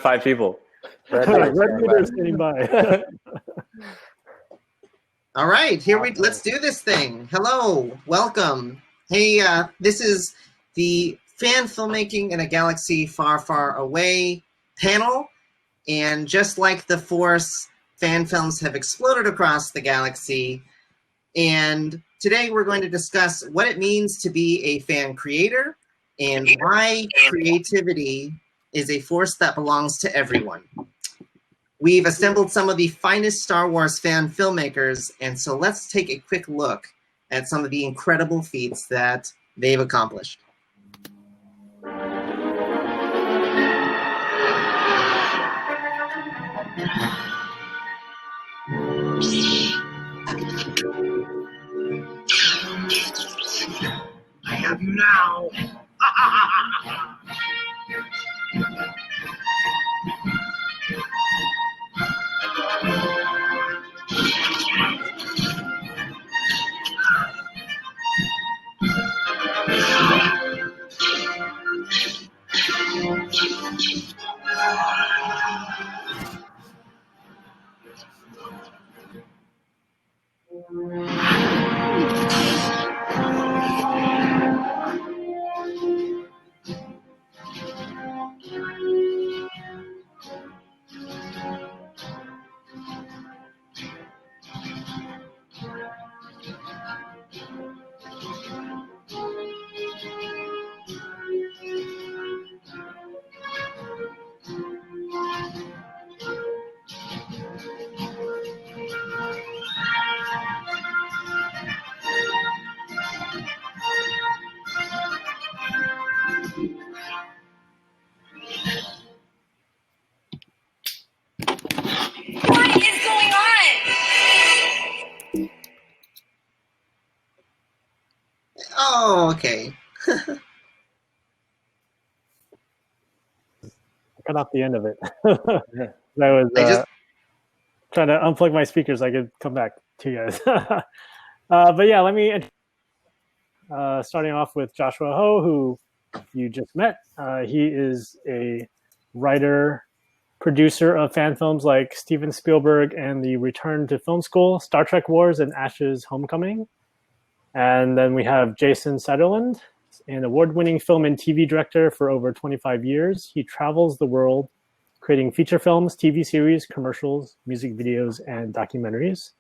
5 people. Red meter standing by. All right, let's do this thing. Hello, welcome. Hey, this is the Fan Filmmaking in a Galaxy Far, Far Away panel. And just like the Force, fan films have exploded across the galaxy. And today we're going to discuss what it means to be a fan creator and why creativity is a force that belongs to everyone. We've assembled some of the finest Star Wars fan filmmakers, and so let's take a quick look at some of the incredible feats that they've accomplished. I have you now. Oh, okay. Cut off the end of it. I was trying to unplug my speakers so I could come back to you guys. But yeah, let me starting off with Joshua Hoh, who you just met. He is a writer, producer of fan films like Steven Spielberg and The Return to Film School, Star Trek Wars, and Ash's Homecoming. And then we have Jason Satterlund, an award-winning film and TV director for over 25 years. He travels the world creating feature films, TV series, commercials, music videos, and documentaries.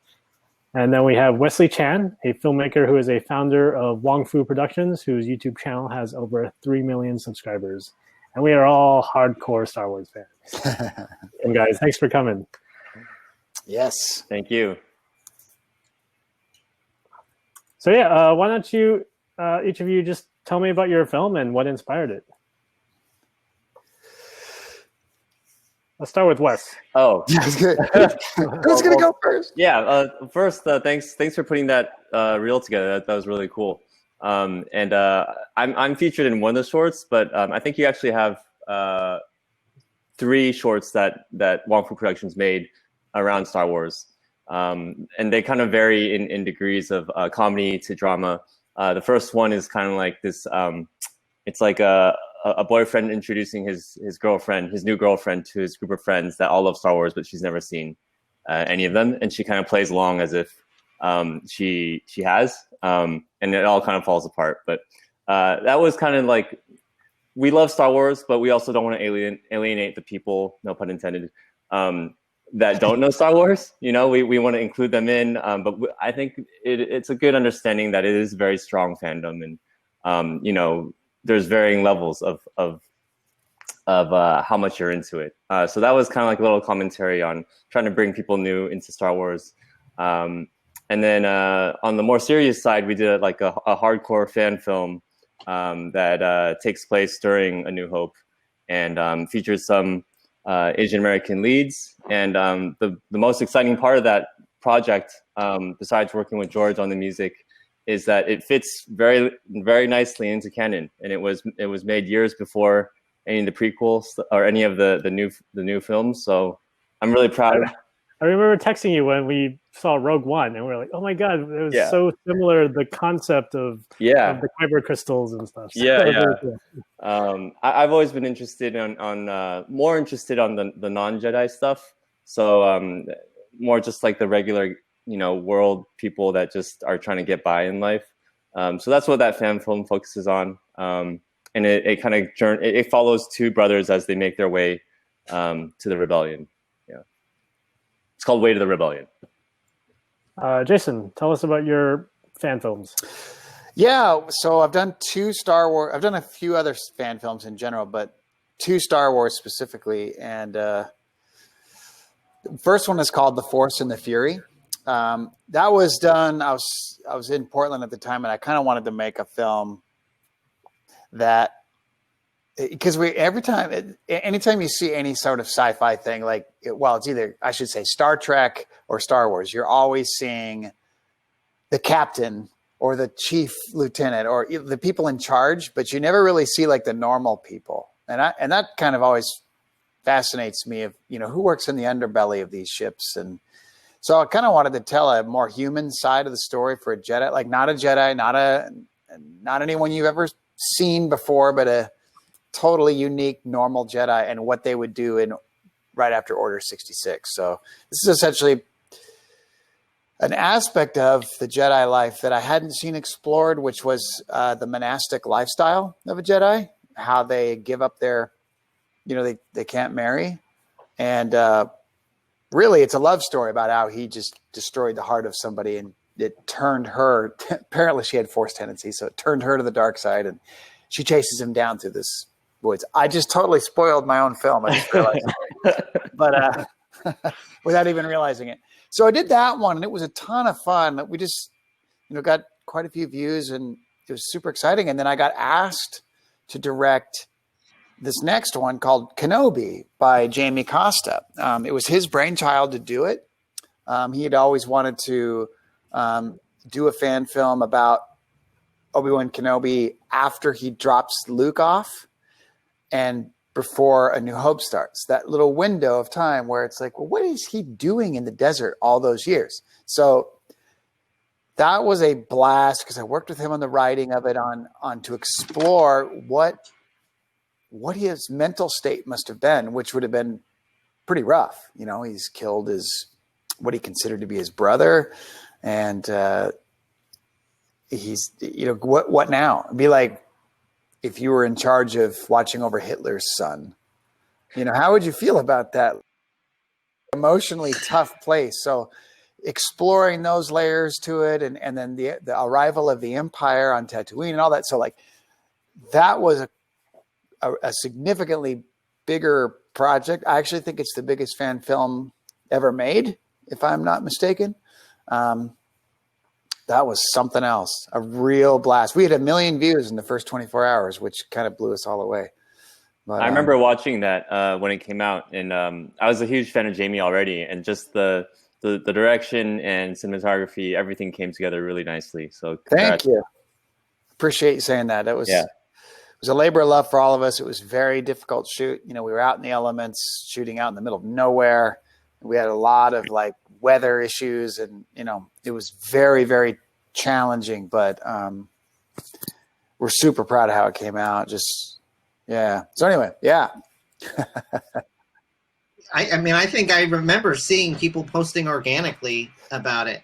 And then we have Wesley Chan, a filmmaker who is a founder of Wong Fu Productions, whose YouTube channel has over 3 million subscribers. And we are all hardcore Star Wars fans. And guys, thanks for coming. Yes. Thank you. So yeah, why don't you, each of you, just tell me about your film and what inspired it? Let's start with Wes. Oh, that's good. Who's gonna go first? Yeah. First, thanks for putting that reel together. That was really cool. And I'm featured in one of the shorts, but I think you actually have 3 shorts that Wong Fu Productions made around Star Wars. And they kind of vary in degrees of comedy to drama. The first one is kind of like this. It's like a boyfriend introducing his girlfriend, his new girlfriend, to his group of friends that all love Star Wars, but she's never seen any of them, and she kind of plays along as if she has, and it all kind of falls apart. But that was kind of like, we love Star Wars, but we also don't want to alienate the people, no pun intended, that don't know Star Wars. You know, we want to include them in, but I think it's a good understanding that it is a very strong fandom, and you know, there's varying levels of how much you're into it. So that was kind of like a little commentary on trying to bring people new into Star Wars. And then on the more serious side, we did like a hardcore fan film that takes place during A New Hope, and features some Asian American leads. And the most exciting part of that project, besides working with George on the music, is that it fits very, very nicely into canon. And it was made years before any of the prequels or any of the new films. So I'm really proud. I remember texting you when we saw Rogue One, and we were like, oh my god, it was so similar. The concept of the kyber crystals and stuff. So I've always been interested more interested on the non-Jedi stuff. So more just like the regular, world people that just are trying to get by in life. So that's what that fan film focuses on. And it kind of it follows two brothers as they make their way to the rebellion. Yeah, it's called Way to the Rebellion. Jason, tell us about your fan films. Yeah, so I've done 2 Star Wars. I've done a few other fan films in general, but 2 Star Wars specifically. And the first one is called The Force and the Fury. That was done. I was in Portland at the time, and I kind of wanted to make a film that, because anytime you see any sort of sci-fi thing, it's either, I should say, Star Trek or Star Wars, you're always seeing the captain or the chief lieutenant or the people in charge, but you never really see like the normal people. And that kind of always fascinates me of, who works in the underbelly of these ships. And so I kind of wanted to tell a more human side of the story for a Jedi, like not a Jedi, not anyone you've ever seen before, but a totally unique, normal Jedi and what they would do right after Order 66. So this is essentially an aspect of the Jedi life that I hadn't seen explored, which was the monastic lifestyle of a Jedi, how they give up their, they can't marry. And really, it's a love story about how he just destroyed the heart of somebody, and it turned her, apparently she had Force tendencies, so it turned her to the dark side, and she chases him down through this woods. I just totally spoiled my own film. I just realized but without even realizing it. So I did that one, and it was a ton of fun. We just, got quite a few views, and it was super exciting. And then I got asked to direct this next one called Kenobi by Jamie Costa. It was his brainchild to do it. He had always wanted to do a fan film about Obi-Wan Kenobi after he drops Luke off and before A New Hope starts, that little window of time where it's like, well, what is he doing in the desert all those years? So that was a blast because I worked with him on the writing of it on to explore what his mental state must have been, which would have been pretty rough. He's killed what he considered to be his brother. And he's, what now? It'd be like if you were in charge of watching over Hitler's son, how would you feel about that? Emotionally tough place. So exploring those layers to it, and then the arrival of the Empire on Tatooine and all that. So that was a significantly bigger project. I actually think it's the biggest fan film ever made, if I'm not mistaken. That was something else, a real blast. We had 1 million views in the first 24 hours, which kind of blew us all away. But, I remember watching that when it came out, and I was a huge fan of Jamie already, and just the direction and cinematography, everything came together really nicely. So congrats. Thank you. Appreciate you saying that. It was a labor of love for all of us. It was a very difficult shoot. We were out in the elements, shooting out in the middle of nowhere. We had a lot of weather issues, and it was very, very challenging, but we're super proud of how it came out. So anyway, I think I remember seeing people posting organically about it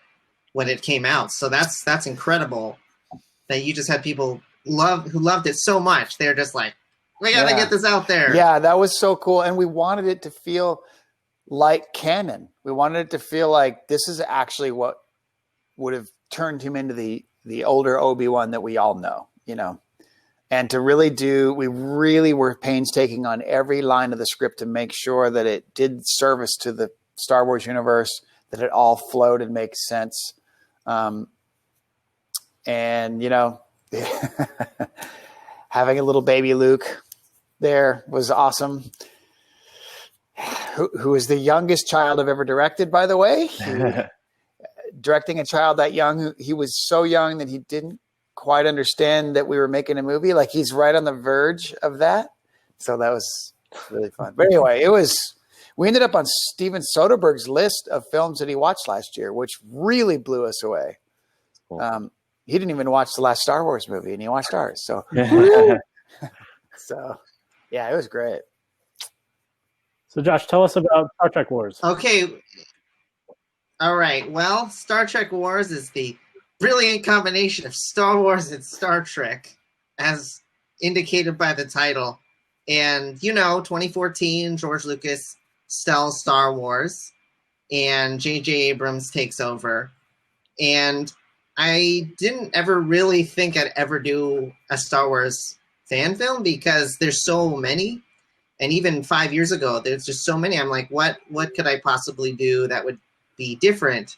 when it came out. So that's incredible that you just had people who loved it so much. They're just like, we got to get this out there. Yeah, that was so cool. And we wanted it to feel like canon. We wanted it to feel like this is actually what would have turned him into the older Obi-Wan that we all know, and to really we really were painstaking on every line of the script to make sure that it did service to the Star Wars universe, that it all flowed and makes sense. And, having a little baby Luke there was awesome. Who is the youngest child I've ever directed, by the way. Directing a child that young, he was so young that he didn't quite understand that we were making a movie. He's right on the verge of that. So that was really fun. But anyway, We ended up on Steven Soderbergh's list of films that he watched last year, which really blew us away. Cool. He didn't even watch the last Star Wars movie, and he watched ours. So, so yeah, it was great. So, Josh, tell us about Star Trek Wars. Okay. All right. Well, Star Trek Wars is the brilliant combination of Star Wars and Star Trek, as indicated by the title. And, 2014, George Lucas sells Star Wars, and J.J. Abrams takes over. And I didn't ever really think I'd ever do a Star Wars fan film because there's so many. And even 5 years ago, there's just so many. I'm like, what could I possibly do that would be different?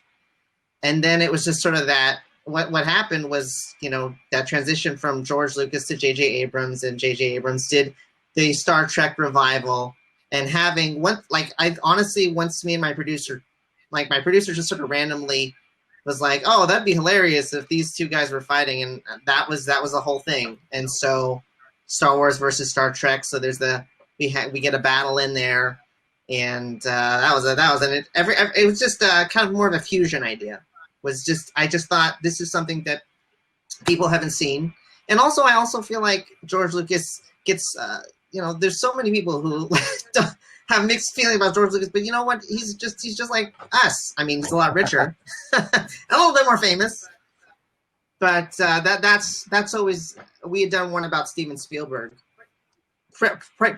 And then it was just sort of that, what happened was, that transition from George Lucas to J.J. Abrams, and J.J. Abrams did the Star Trek revival. And having once me and my producer just sort of randomly was like, oh, that'd be hilarious if these two guys were fighting, and that was the whole thing. And so Star Wars versus Star Trek. So there's we get a battle in there, and it was just kind of more of a fusion idea. I just thought this is something that people haven't seen, and also I also feel like George Lucas gets there's so many people who don't have mixed feeling about George Lucas, but you know what? He's just like us. I mean, he's a lot richer, a little bit more famous. But that's always, we had done one about Steven Spielberg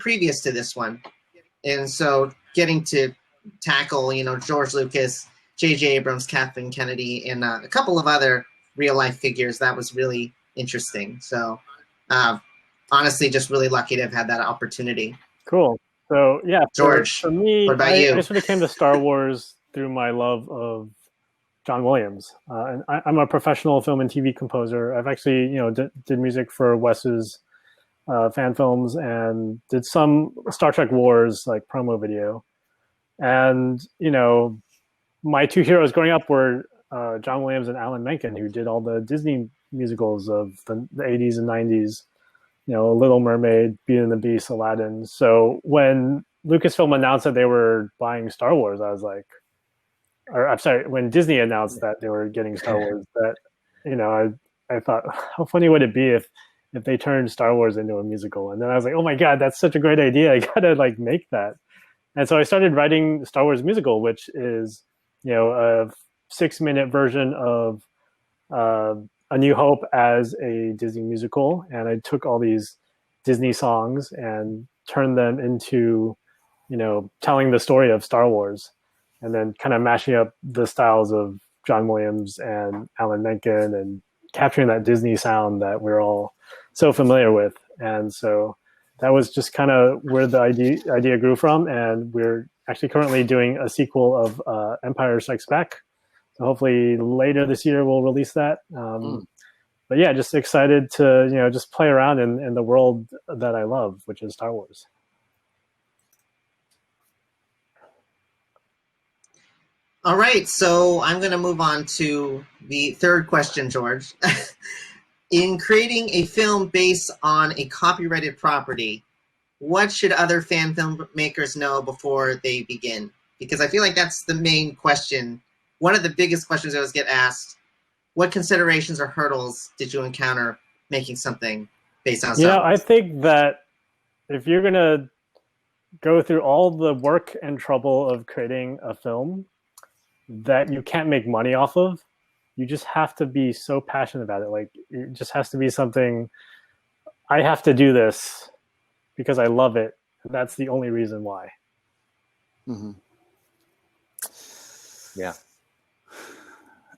previous to this one, and so getting to tackle George Lucas, J.J. Abrams, Kathleen Kennedy, and a couple of other real life figures, that was really interesting. So honestly, just really lucky to have had that opportunity. Cool. So yeah, George, for me, what about you? I sort of came to Star Wars through my love of John Williams, and I'm a professional film and TV composer. I've actually did music for Wes's fan films and did some Star Trek Wars like promo video. And my two heroes growing up were John Williams and Alan Menken, who did all the Disney musicals of the 80s and 90s. Little Mermaid, Beauty and the Beast, Aladdin. So when Lucasfilm announced that they were buying Star Wars, I was like, when Disney announced that they were getting Star Wars, that, I thought, how funny would it be if they turned Star Wars into a musical? And then I was like, oh my God, that's such a great idea. I gotta make that. And so I started writing Star Wars musical, which is, a 6-minute version of A New Hope as a Disney musical, and I took all these Disney songs and turned them into, telling the story of Star Wars, and then kind of mashing up the styles of John Williams and Alan Menken and capturing that Disney sound that we're all so familiar with. And so that was just kind of where the idea grew from, and we're actually currently doing a sequel of Empire Strikes Back. So hopefully later this year we'll release that. But yeah, just excited to just play around in the world that I love, which is Star Wars. All right, so I'm going to move on to the third question, George. In creating a film based on a copyrighted property, what should other fan filmmakers know before they begin? Because I feel like that's the main question. One of the biggest questions I always get asked: what considerations or hurdles did you encounter making something based on Star Wars? I think that if you're going to go through all the work and trouble of creating a film that you can't make money off of, you just have to be so passionate about it. Like, it just has to be something, I have to do this because I love it. That's the only reason why. Mm-hmm. Yeah.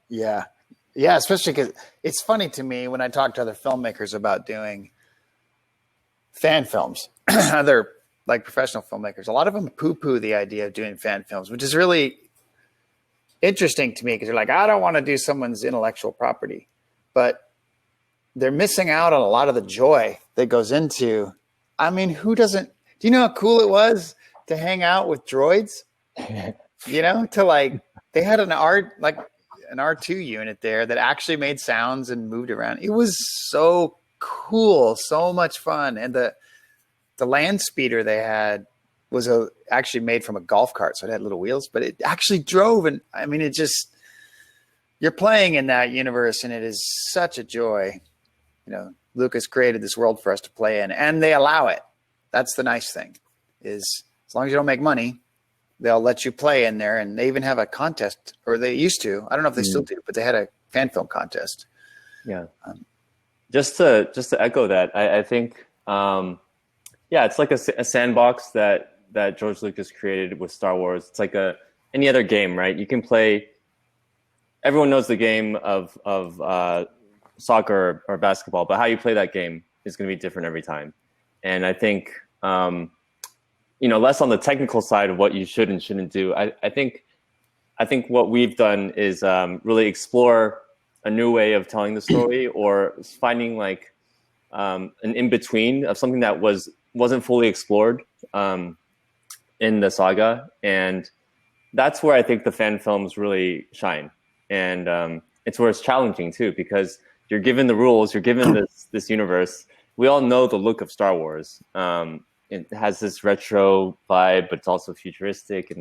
Yeah. Yeah, especially because it's funny to me when I talk to other filmmakers about doing fan films, other like professional filmmakers, a lot of them poo-poo the idea of doing fan films, which is really interesting to me because they're like, I don't want to do someone's intellectual property, but they're missing out on a lot of the joy that goes into, I mean, who doesn't, do you know how cool it was to hang out with droids? To like, they had an R2 unit there that actually made sounds and moved around. It was so cool, so much fun. And the land speeder they had was actually made from a golf cart, so it had little wheels, but it actually drove. And I mean, it just, you're playing in that universe, and it is such a joy. You know, Lucas created this world for us to play in, and they allow it. That's the nice thing, is as long as you don't make money, they'll let you play in there. And they even have a contest, or they used to. I don't know if they still do, but they had a fan film contest. Yeah. Just to echo that, I think, it's like a sandbox that George Lucas created with Star Wars. It's like any other game, right? You can play. Everyone knows the game of soccer or basketball, but how you play that game is going to be different every time. And I think, less on the technical side of what you should and shouldn't do. I think what we've done is really explore a new way of telling the story, or finding like an in-between of something that wasn't fully explored in the saga. And that's where I think the fan films really shine. And it's where it's challenging too, because you're given the rules, you're given this universe. We all know the look of Star Wars. It has this retro vibe, but it's also futuristic,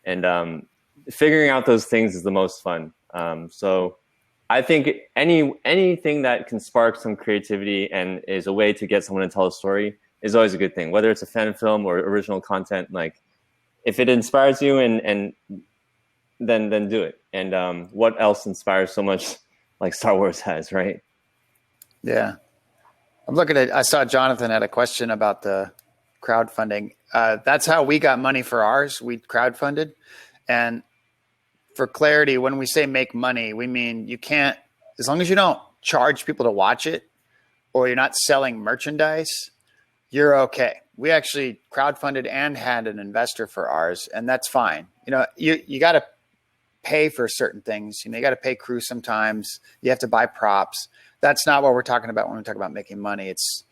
and figuring out those things is the most fun. So I think anything that can spark some creativity and is a way to get someone to tell a story is always a good thing, whether it's a fan film or original content. Like, if it inspires you, and then do it. And what else inspires so much like Star Wars has, right? Yeah. I'm looking at, I saw Jonathan had a question about the crowdfunding. That's how we got money for ours. We crowdfunded. And for clarity, when we say make money, we mean you can't, as long as you don't charge people to watch it, or you're not selling merchandise, you're okay. We actually crowdfunded and had an investor for ours, and that's fine. You know, you got to pay for certain things. You know, you got to pay crew sometimes. You have to buy props. That's not what we're talking about when we talk about making money. It's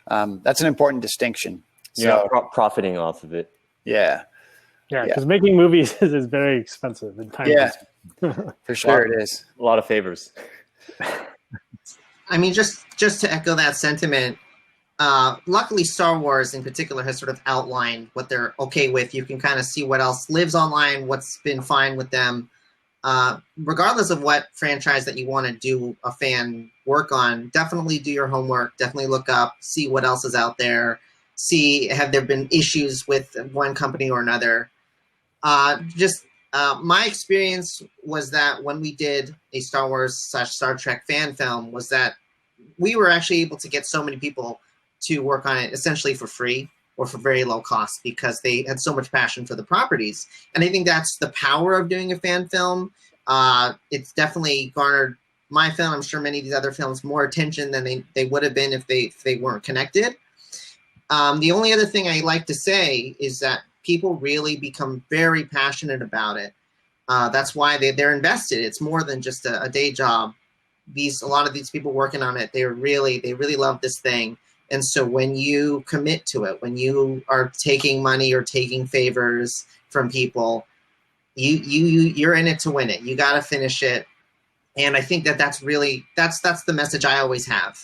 that's an important distinction. So, profiting off of it. Yeah. Yeah, because making movies is very expensive and time. Yeah, for sure it is. A lot of favors. I mean, just to echo that sentiment, luckily Star Wars in particular has sort of outlined what they're okay with. You can kind of see what else lives online, what's been fine with them. Regardless of what franchise that you want to do a fan work on, definitely do your homework, definitely look up, see what else is out there, see have there been issues with one company or another. My experience was that when we did a Star Wars / Star Trek fan film, was that we were actually able to get so many people to work on it essentially for free or for very low cost, because they had so much passion for the properties. And I think that's the power of doing a fan film. It's definitely garnered my film, I'm sure many of these other films, more attention than they would have been if they weren't connected. The only other thing I like to say is that people really become very passionate about it. That's why they're invested. It's more than just a day job. A lot of these people working on it, they really love this thing. And so when you commit to it, when you are taking money or taking favors from people, you're in it to win it. You got to finish it. And I think that's the message I always have,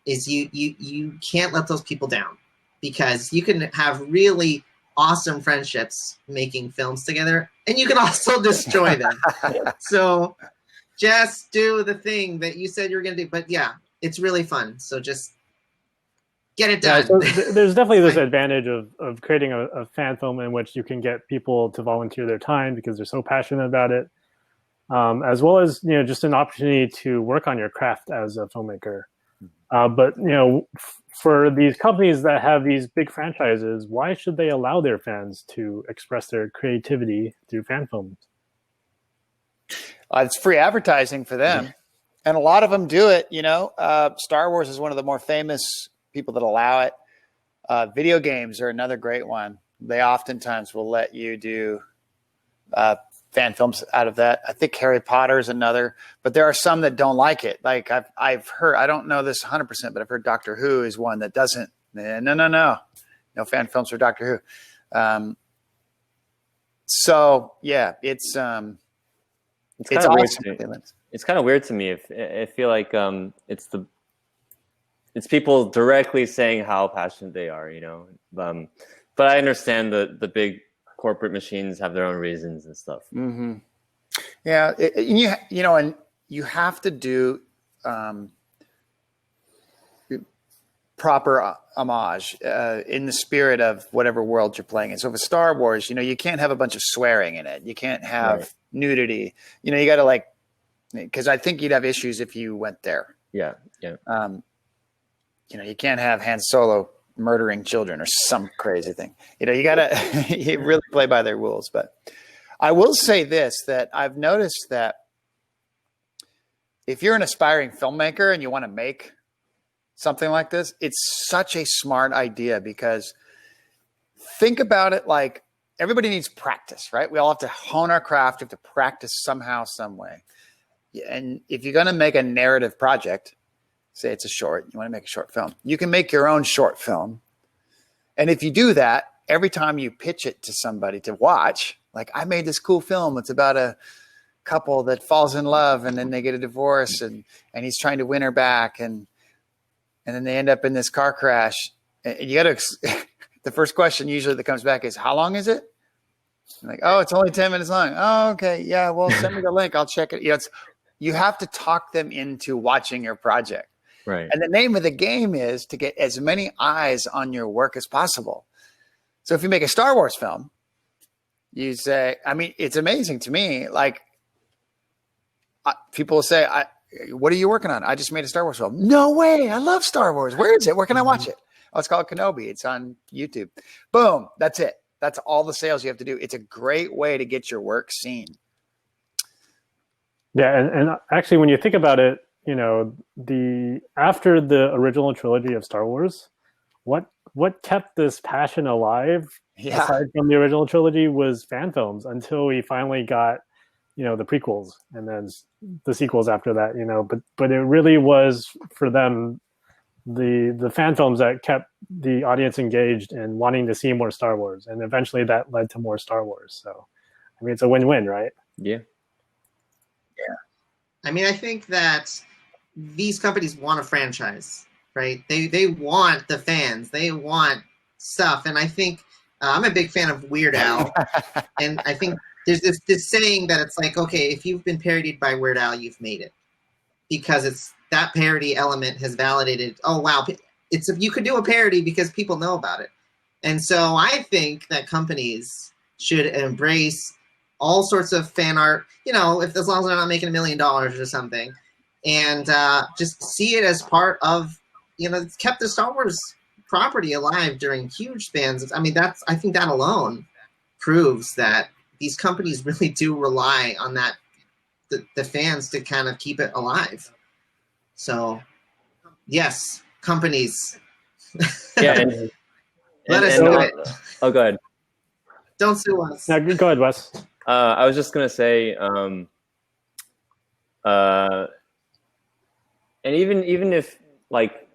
is you can't let those people down, because you can have really awesome friendships making films together, and you can also destroy them. So just do the thing that you said you're going to do. But yeah, it's really fun. So just get it done. Yeah, so there's definitely this advantage of creating a fan film in which you can get people to volunteer their time because they're so passionate about it, as well as, you know, just an opportunity to work on your craft as a filmmaker. But, you know, for these companies that have these big franchises, why should they allow their fans to express their creativity through fan films? It's free advertising for them. And a lot of them do it, you know. Star Wars is one of the more famous people that allow it. Video games are another great one. They oftentimes will let you do fan films out of that. I think Harry Potter is another, but there are some that don't like it. Like I've heard, I don't know this 100%, but I've heard Doctor Who is one that doesn't. No fan films for Doctor Who. So yeah, it's awesome. It's kind of weird to me. If I feel like it's people directly saying how passionate they are. You know, but I understand the big corporate machines have their own reasons and stuff. Mm-hmm. Yeah, and you have to do proper homage in the spirit of whatever world you're playing in. So with Star Wars, you can't have a bunch of swearing in it. You can't have nudity. You got to because I think you'd have issues if you went there. Yeah. You can't have Han Solo murdering children or some crazy thing. You got to you really play by their rules. But I will say this, that I've noticed that if you're an aspiring filmmaker and you want to make something like this, it's such a smart idea, because think about it like everybody needs practice, right? We all have to hone our craft. We have to practice somehow, some way. And if you're going to make a narrative project, say it's a short, you want to make a short film, you can make your own short film. And if you do that, every time you pitch it to somebody to watch, like, I made this cool film, it's about a couple that falls in love and then they get a divorce and he's trying to win her back. And then they end up in this car crash. And you got to, the first question usually that comes back is, how long is it? I'm like, oh, it's only 10 minutes long. Oh, okay. Yeah. Well, send me the link. I'll check it. You have to talk them into watching your project. Right. And the name of the game is to get as many eyes on your work as possible. So if you make a Star Wars film, you say, it's amazing to me. Like, people will say, what are you working on? I just made a Star Wars film. No way. I love Star Wars. Where is it? Where can I watch it? Oh, it's called Kenobi. It's on YouTube. Boom. That's it. That's all the sales you have to do. It's a great way to get your work seen. Yeah, and actually, when you think about it, after the original trilogy of Star Wars, what kept this passion alive, aside from the original trilogy, was fan films, until we finally got, the prequels and then the sequels after that. But it really was, for them, the fan films that kept the audience engaged and wanting to see more Star Wars, and eventually that led to more Star Wars. So, it's a win-win, right? Yeah. I think that these companies want a franchise, right? They want the fans. They want stuff. And I think I'm a big fan of Weird Al. And I think there's this saying that it's like, okay, if you've been parodied by Weird Al, you've made it. Because it's that parody element has validated, oh, wow, you could do a parody because people know about it. And so I think that companies should embrace all sorts of fan art, as long as they're not making $1 million or something, and just see it as part of, it's kept the Star Wars property alive during huge spans. I think that alone proves that these companies really do rely on that, the fans, to kind of keep it alive. So, yes, companies. Yeah. Let us know it. Oh, go ahead. Don't sue us. No, go ahead, Wes. I was just gonna say, and even if, like,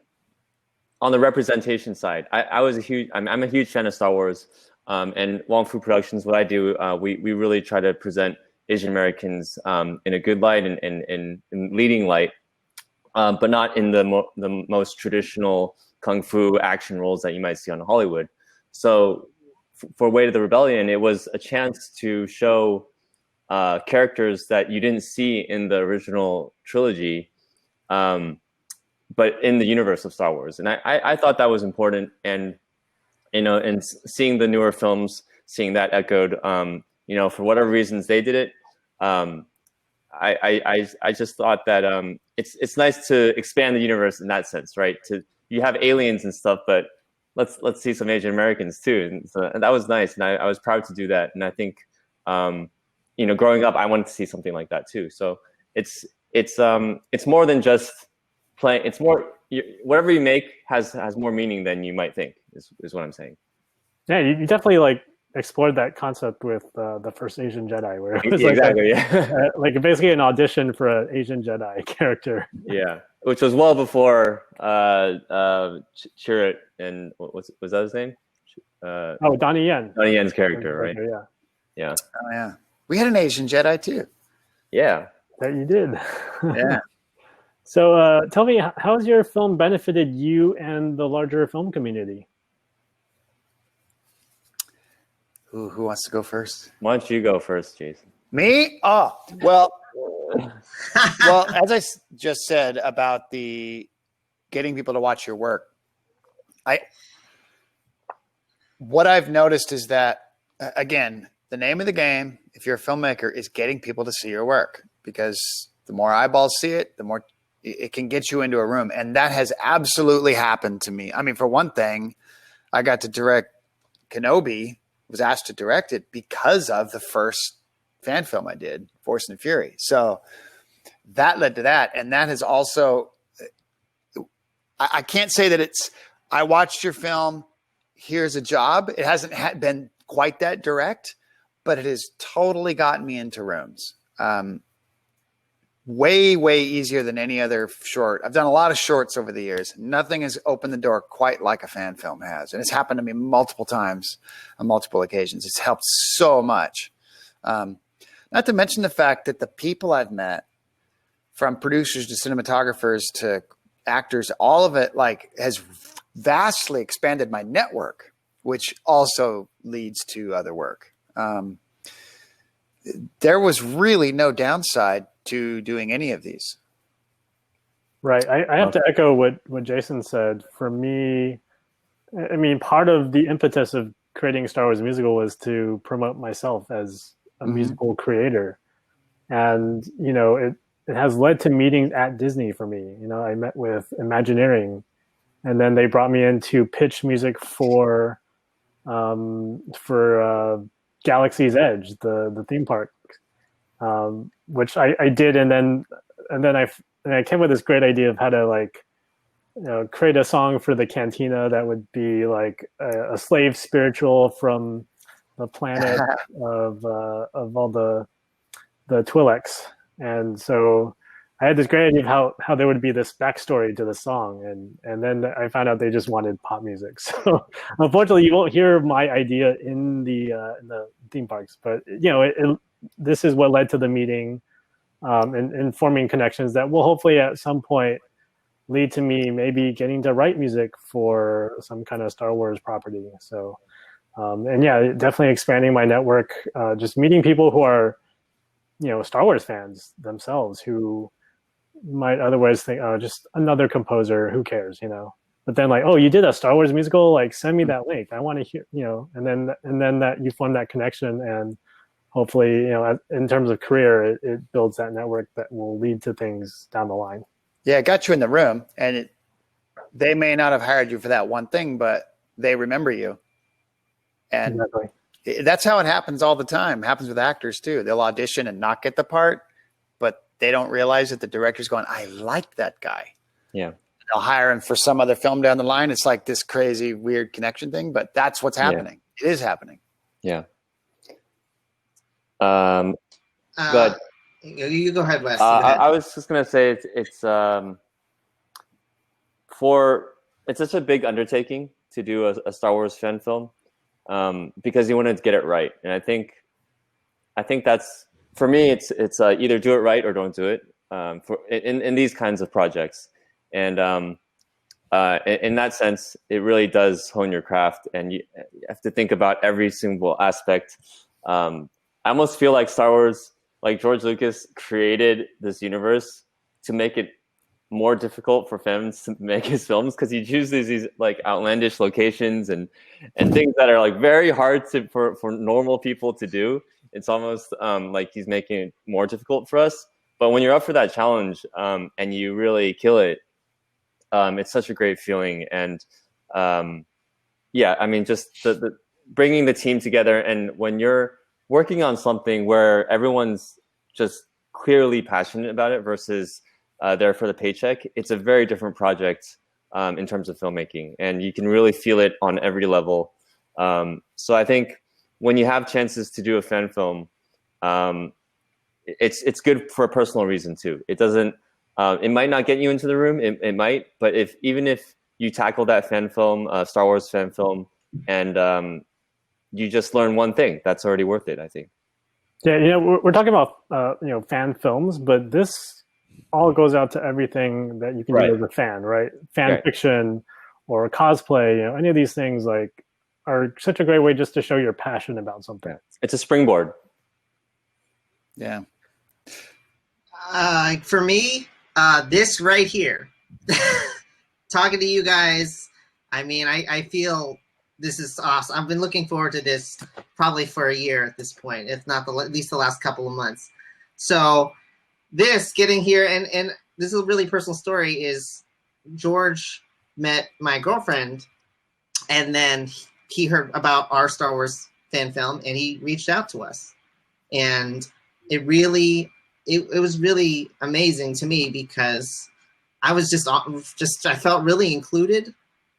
on the representation side, I'm a huge fan of Star Wars, and Wong Fu Productions. What I do, we really try to present Asian Americans in a good light and in leading light, but not in the most traditional kung fu action roles that you might see on Hollywood. So for Way to the Rebellion, it was a chance to show characters that you didn't see in the original trilogy, but in the universe of Star Wars. And I thought that was important. And, and seeing the newer films, seeing that echoed, for whatever reasons they did it, I just thought that it's nice to expand the universe in that sense, right? You have aliens and stuff, but let's see some Asian Americans too. And that was nice. And I was proud to do that. And I think, growing up, I wanted to see something like that too. So it's more than just playing. It's more, whatever you make has more meaning than you might think is what I'm saying. Yeah, you definitely explored that concept with the first Asian Jedi, where it was like basically an audition for an Asian Jedi character. Yeah, which was well before Chirrut and was that his name? Donnie Yen. Donnie Yen's character, right? Yeah. Oh yeah, we had an Asian Jedi too. Yeah, that you did. Yeah. So tell me, how has your film benefited you and the larger film community? Ooh, who wants to go first? Why don't you go first, Jason? Me? Oh, well, as I just said about the getting people to watch your work, what I've noticed is that, again, the name of the game, if you're a filmmaker, is getting people to see your work, because the more eyeballs see it, the more it can get you into a room. And that has absolutely happened to me. I mean, for one thing, I got to direct Kenobi, was asked to direct it because of the first fan film I did, Force and Fury. So that led to that. And that has also, I can't say that it's, I watched your film, here's a job. It hasn't been quite that direct, but it has totally gotten me into rooms. Way, way easier than any other short. I've done a lot of shorts over the years. Nothing has opened the door quite like a fan film has. And it's happened to me multiple times on multiple occasions. It's helped so much. Not to mention the fact that the people I've met, from producers to cinematographers to actors, all of it has vastly expanded my network, which also leads to other work. There was really no downside to doing any of these. Right. I have to echo what Jason said. For me, I mean, part of the impetus of creating Star Wars musical was to promote myself as a musical creator. And, it has led to meetings at Disney for me. I met with Imagineering, and then they brought me in to pitch music for Galaxy's Edge, the theme park, which I did, and then I came with this great idea of how to create a song for the cantina that would be like a slave spiritual from the planet of all the Twi'leks, and so I had this great idea of how there would be this backstory to the song, and then I found out they just wanted pop music. So unfortunately, you won't hear my idea in the theme parks, but this is what led to the meeting, and forming connections that will hopefully at some point lead to me maybe getting to write music for some kind of Star Wars property. So, and yeah, definitely expanding my network, just meeting people who are, Star Wars fans themselves, who might otherwise think, oh, just another composer, who cares, But then oh, you did a Star Wars musical, send me that link. I want to hear, and then that you form that connection, and hopefully, in terms of career, it builds that network that will lead to things down the line. Yeah, it got you in the room, and they may not have hired you for that one thing, but they remember you. And exactly. That's how it happens all the time. It happens with actors too. They'll audition and not get the part, but they don't realize that the director's going, I like that guy. Yeah. They'll hire him for some other film down the line. It's like this crazy, weird connection thing, but that's what's happening. Yeah. It is happening. Yeah. But you go ahead, Wes. I was just gonna say it's such a big undertaking to do a Star Wars fan film, because you want to get it right, and I think that's, for me, it's either do it right or don't do it, in these kinds of projects, and in that sense, it really does hone your craft, and you have to think about every single aspect. I almost feel like Star Wars, like George Lucas created this universe to make it more difficult for fans to make his films, because he chooses these outlandish locations and things that are very hard for normal people to do. It's almost like he's making it more difficult for us. But when you're up for that challenge, and you really kill it, it's such a great feeling. And yeah, I mean, just the bringing the team together, and when you're working on something where everyone's just clearly passionate about it versus there for the paycheck, it's a very different project in terms of filmmaking, and you can really feel it on every level. So I think when you have chances to do a fan film, it's good for a personal reason too. It doesn't, it might not get you into the room, it might, but even if you tackle that fan film, Star Wars fan film, and you just learn one thing, that's already worth it, I think. Yeah, we're talking about fan films, but this all goes out to everything that you can do as a fan, right? Fan fiction or cosplay, any of these things, are such a great way just to show your passion about something. It's a springboard. Yeah. For me, this right here, talking to you guys, I mean, I feel this is awesome. I've been looking forward to this probably for a year at this point, if not at least the last couple of months. So this getting here, and this is a really personal story, is George met my girlfriend, and then he heard about our Star Wars fan film, and he reached out to us. And it was really amazing to me because I was I felt really included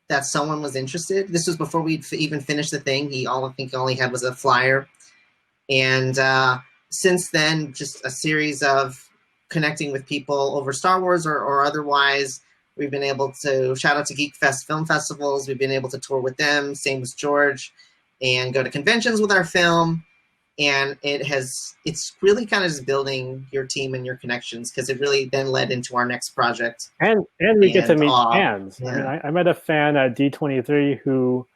that someone was interested. This was before we'd even finished the thing. I think he only had was a flyer. And since then, just a series of connecting with people over Star Wars or otherwise. We've been able to shout out to Geek Fest film festivals. We've been able to tour with them, same as George, and go to conventions with our film. And it's really kind of just building your team and your connections, because it really then led into our next project. And we get to meet fans. Yeah. I mean, I met a fan at D23 who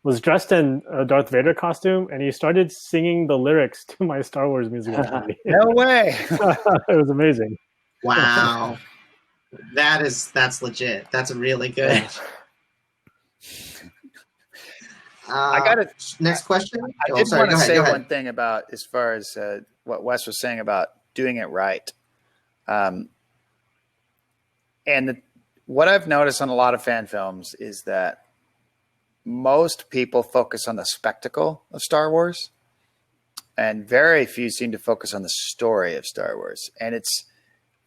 was dressed in a Darth Vader costume, and he started singing the lyrics to my Star Wars music. No way. It was amazing. Wow. That's legit. That's really good. I got it. Next question. I did want to say one thing about, as far as what Wes was saying about doing it right. What I've noticed on a lot of fan films is that most people focus on the spectacle of Star Wars, and very few seem to focus on the story of Star Wars. And it's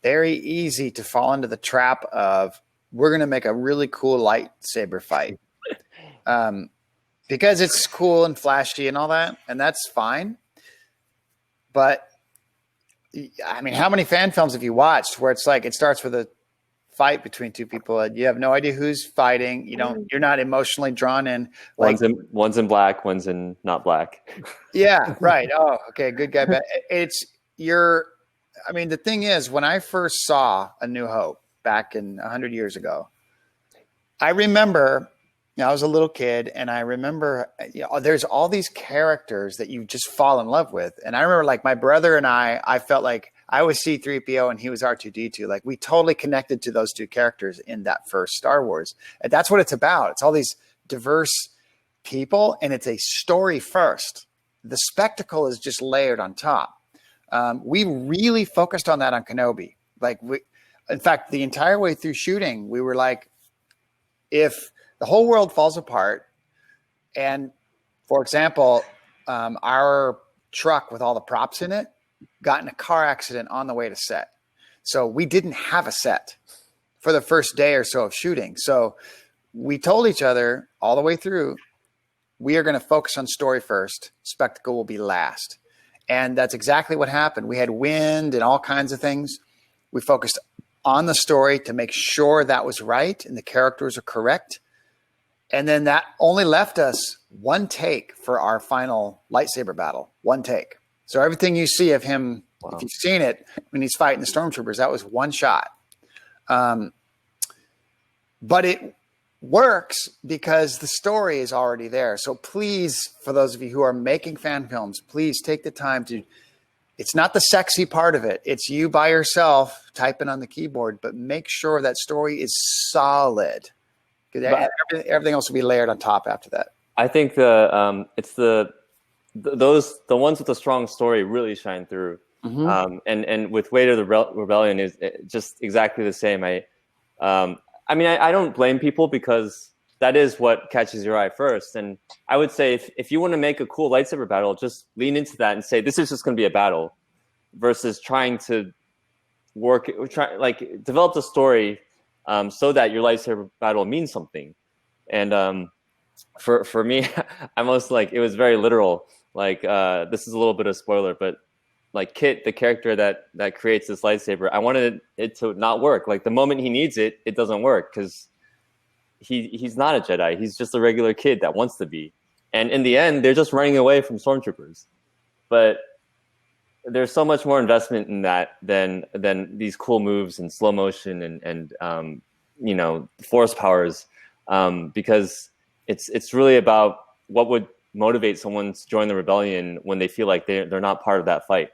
very easy to fall into the trap of, we're going to make a really cool lightsaber fight. Because it's cool and flashy and all that, and that's fine. But I mean, how many fan films have you watched where it's like it starts with a fight between two people and you have no idea who's fighting? You're not emotionally drawn in. Like, one's in black, one's in not black. Yeah, right. Oh, okay, good guy. But I mean, the thing is, when I first saw A New Hope back in 100 years ago, I remember. I was a little kid, and I remember there's all these characters that you just fall in love with. And I remember, like, my brother and I felt like I was C-3PO and he was R2-D2. Like, we totally connected to those two characters in that first Star Wars. And that's what it's about. It's all these diverse people, and it's a story first. The spectacle is just layered on top. We really focused on that on Kenobi. In fact, the entire way through shooting, we were like, if the whole world falls apart, and, for example, our truck with all the props in it got in a car accident on the way to set. So we didn't have a set for the first day or so of shooting. So we told each other all the way through, we are going to focus on story first, spectacle will be last. And that's exactly what happened. We had wind and all kinds of things. We focused on the story to make sure that was right and the characters are correct. And then that only left us one take for our final lightsaber battle. One take. So everything you see of him, wow, if you've seen it, when he's fighting the stormtroopers, that was one shot. But it works because the story is already there. So please, for those of you who are making fan films, please take the time to, it's not the sexy part of it. It's you by yourself typing on the keyboard, but make sure that story is solid. Everything else will be layered on top after that. I think it's the ones with the strong story really shine through. Mm-hmm. And with Weight of the Rebellion is just exactly the same. I mean, I don't blame people because that is what catches your eye first. And I would say if you want to make a cool lightsaber battle, just lean into that and say, this is just going to be a battle, versus trying to develop the story so that your lightsaber battle means something. And for me, I most it was very literal. This is a little bit of spoiler, but like Kit, the character that creates this lightsaber, I wanted it to not work. Like the moment he needs it, it doesn't work because he's not a Jedi. He's just a regular kid that wants to be. And in the end, they're just running away from stormtroopers. But there's so much more investment in that than these cool moves and slow motion and force powers, because it's really about what would motivate someone to join the rebellion when they feel like they're not part of that fight.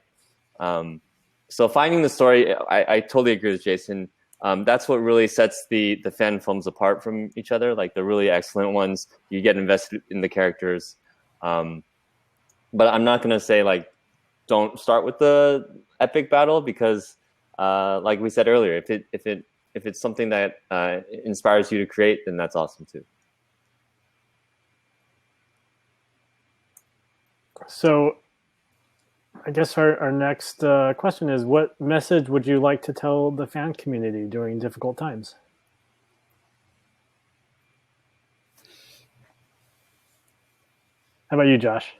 So finding the story, I totally agree with Jason. That's what really sets the fan films apart from each other. Like the really excellent ones, you get invested in the characters. But I'm not gonna say like don't start with the epic battle, because like we said earlier, if it's something that inspires you to create, then that's awesome too. So I guess our next question is, what message would you like to tell the fan community during difficult times? How about you, Josh?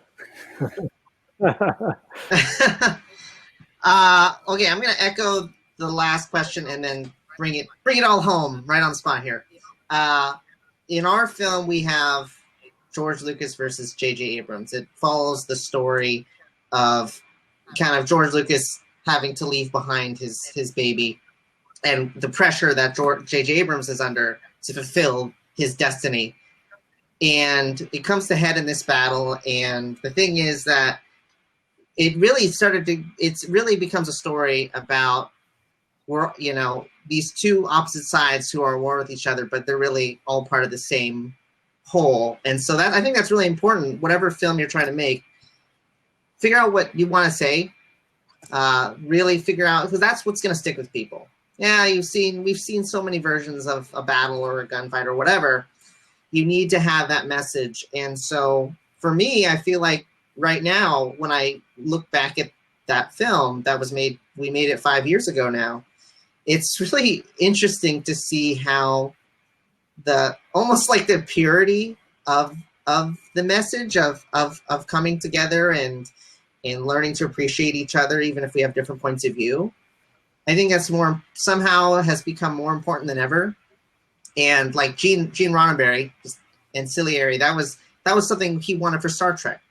Okay, I'm going to echo the last question and then bring it all home right on the spot here. In our film, we have George Lucas versus J.J. Abrams. It follows the story of kind of George Lucas having to leave behind his baby and the pressure that J.J. Abrams is under to fulfill his destiny. And it comes to head in this battle. And the thing is that it really becomes a story about, these two opposite sides who are at war with each other, but they're really all part of the same whole. And so I think that's really important. Whatever film you're trying to make, figure out what you want to say. Really figure out, because that's what's going to stick with people. Yeah, we've seen so many versions of a battle or a gunfight or whatever. You need to have that message. And so for me, I feel like right now, when I look back at that film that was made, we made it 5 years ago now, it's really interesting to see how almost like the purity of the message of coming together and learning to appreciate each other, even if we have different points of view. I think that's somehow has become more important than ever. And like Gene Roddenberry and Ciliary, that was something he wanted for Star Trek,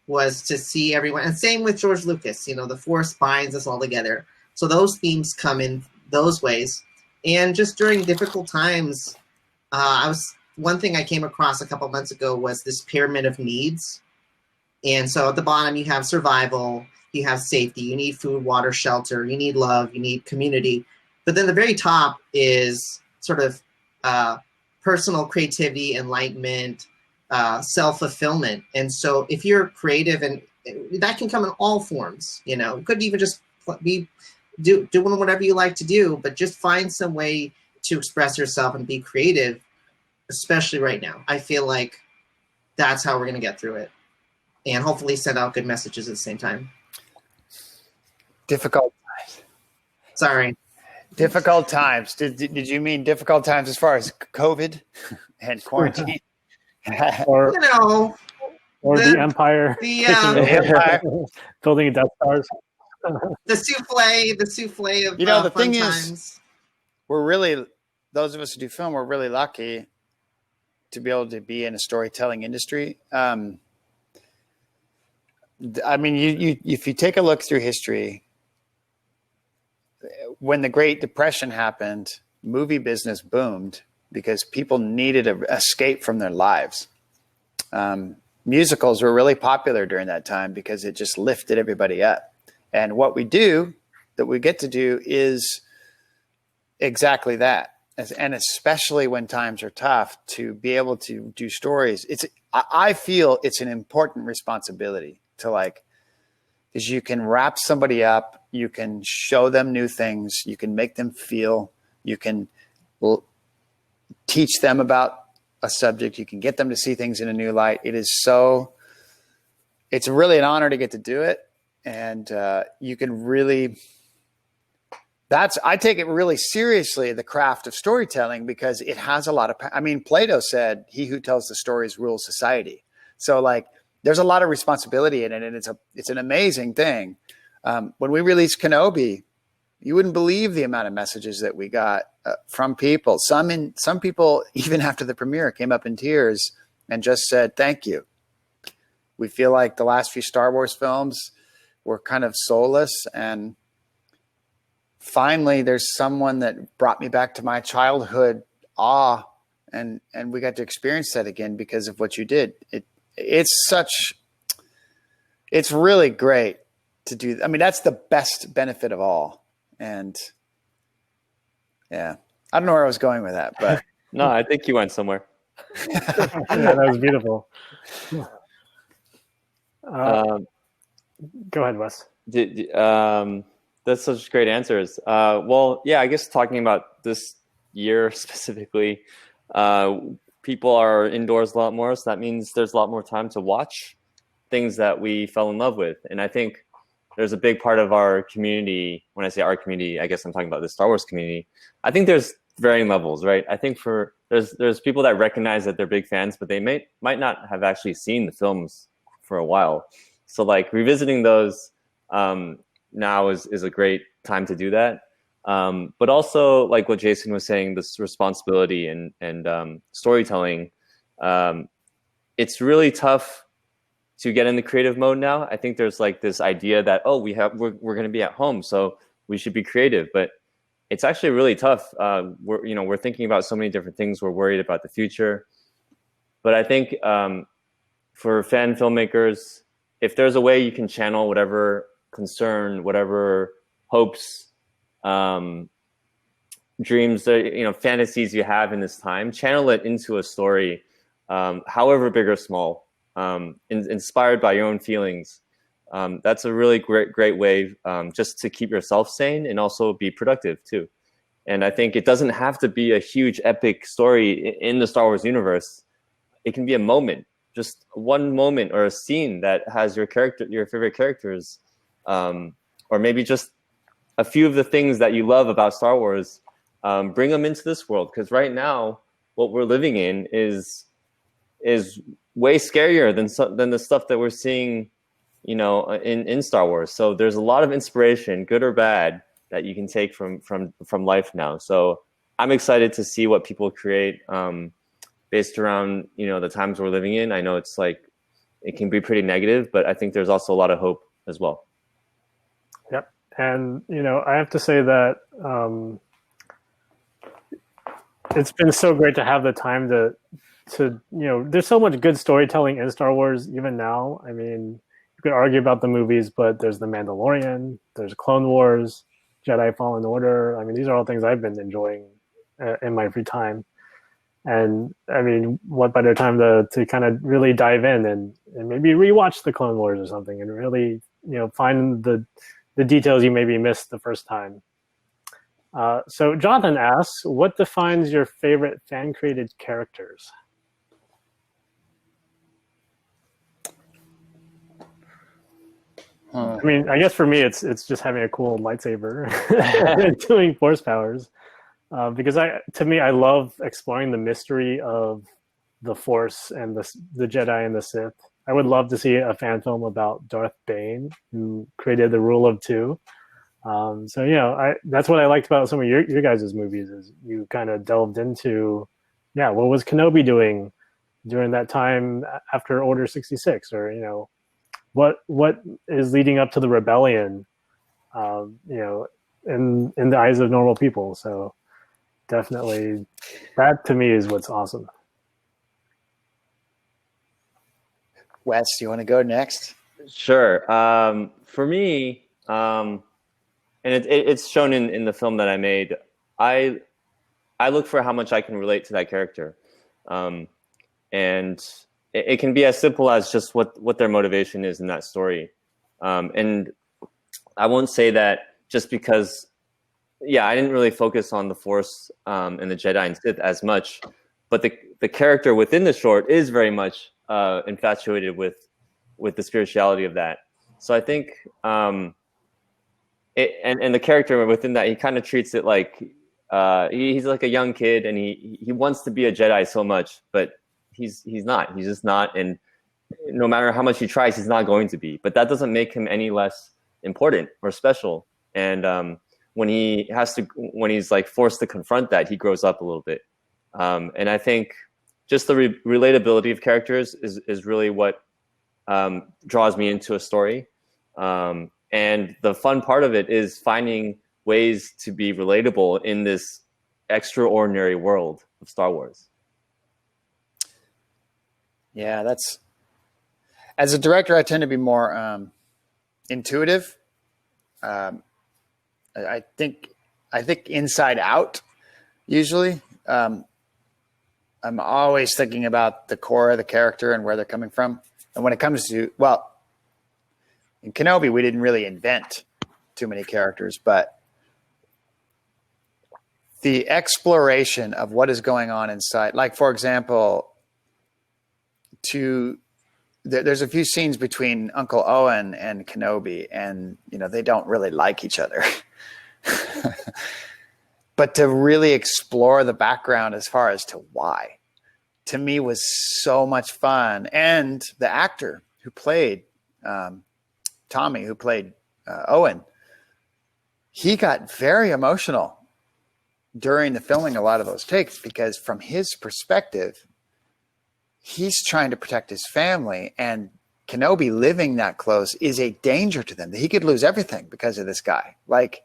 was to see everyone. And same with George Lucas, the Force binds us all together. So those themes come in those ways. And just during difficult times, one thing I came across a couple months ago was this pyramid of needs. And so at the bottom, you have survival, you have safety, you need food, water, shelter, you need love, you need community. But then the very top is sort of personal creativity, enlightenment, self-fulfillment. And so if you're creative, and that can come in all forms, it could even just be doing whatever you like to do, but just find some way to express yourself and be creative, especially right now. I feel like that's how we're going to get through it, and hopefully send out good messages at the same time. Difficult times. Sorry. Difficult times. Did you mean difficult times as far as COVID and quarantine? Or or the Empire, Empire. building Death Stars. the souffle of the fun thing times. Is, those of us who do film, we're really lucky to be able to be in a storytelling industry. I mean, if you take a look through history, when the Great Depression happened, movie business boomed because people needed an escape from their lives. Musicals were really popular during that time because it just lifted everybody up. And what we get to do is exactly that. And especially when times are tough, to be able to do stories. I feel it's an important responsibility to because you can wrap somebody up, you can show them new things, you can make them feel, you can teach them about a subject, you can get them to see things in a new light. It's really an honor to get to do it. And you can really, I take it really seriously, the craft of storytelling, because it has a lot of, Plato said, he who tells the stories rules society. So there's a lot of responsibility in it, and it's an amazing thing. When we released Kenobi, you wouldn't believe the amount of messages that we got from people. Some people, even after the premiere, came up in tears and just said, thank you. We feel like the last few Star Wars films were kind of soulless, and finally there's someone that brought me back to my childhood awe, and we got to experience that again because of what you did. it's really great to do. I mean, that's the best benefit of all. And yeah, I don't know where I was going with that, but No, I think you went somewhere. Yeah, that was beautiful. Go ahead, Wes. That's such great answers. Well, yeah, I guess talking about this year specifically, people are indoors a lot more, so that means there's a lot more time to watch things that we fell in love with. And I think there's a big part of our community. When I say our community, I guess I'm talking about the Star Wars community. I think there's varying levels, right? I think there's people that recognize that they're big fans, but they might not have actually seen the films for a while. So like revisiting those now is a great time to do that. But also like what Jason was saying, this responsibility and storytelling, it's really tough to get in the creative mode now. I think there's like this idea that, oh, we're going to be at home, so we should be creative, but it's actually really tough. We're thinking about so many different things. We're worried about the future, but I think for fan filmmakers, if there's a way you can channel whatever concern, whatever hopes, dreams, fantasies you have in this time, channel it into a story, however big or small, inspired by your own feelings. That's a really great way just to keep yourself sane and also be productive too. And I think it doesn't have to be a huge epic story in the Star Wars universe. It can be a moment, just one moment or a scene that has your favorite characters, or maybe just a few of the things that you love about Star Wars. Bring them into this world, because right now what we're living in is way scarier than the stuff that we're seeing, in Star Wars. So there's a lot of inspiration, good or bad, that you can take from life now. So I'm excited to see what people create based around the times we're living in. I know it's like it can be pretty negative, but I think there's also a lot of hope as well. Yep. And I have to say that it's been so great to have the time to there's so much good storytelling in Star Wars even now. I mean, you could argue about the movies, but there's The Mandalorian, there's Clone Wars, Jedi Fallen Order. I mean, these are all things I've been enjoying in my free time. And I mean, what better time to kind of really dive in and maybe rewatch the Clone Wars or something and really, find the details you maybe missed the first time. So Jonathan asks, what defines your favorite fan-created characters? I mean, I guess for me, it's just having a cool lightsaber and doing force powers. Because to me, I love exploring the mystery of the Force and the Jedi and the Sith. I would love to see a fan film about Darth Bane, who created the Rule of Two. So that's what I liked about some of your guys' movies, is you kind of delved into, what was Kenobi doing during that time after Order 66, or what is leading up to the rebellion, in the eyes of normal people. So definitely, that to me is what's awesome. Wes, you want to go next? Sure. For me, and it's shown in the film that I made, I look for how much I can relate to that character. And it can be as simple as just what their motivation is in that story. And I won't say that just because, I didn't really focus on the Force and the Jedi and Sith as much, but the character within the short is very much infatuated with the spirituality of that. So I think, and the character within that, he kind of treats it like he's like a young kid, and he wants to be a Jedi so much, but he's not. He's just not, and no matter how much he tries, he's not going to be. But that doesn't make him any less important or special. And when he's like forced to confront that, he grows up a little bit. And I think just the relatability of characters is really what draws me into a story. And the fun part of it is finding ways to be relatable in this extraordinary world of Star Wars. Yeah, As a director, I tend to be more intuitive. I think inside out usually. I'm always thinking about the core of the character and where they're coming from. And when it comes to, well, in Kenobi, we didn't really invent too many characters, but the exploration of what is going on inside, like, for example, there's a few scenes between Uncle Owen and Kenobi, and, you know, they don't really like each other. But to really explore the background as far as to why, to me, was so much fun. And the actor who played Tommy, who played Owen, he got very emotional during the filming a lot of those takes, because from his perspective, he's trying to protect his family, and Kenobi living that close is a danger to them. He could lose everything because of this guy. Like,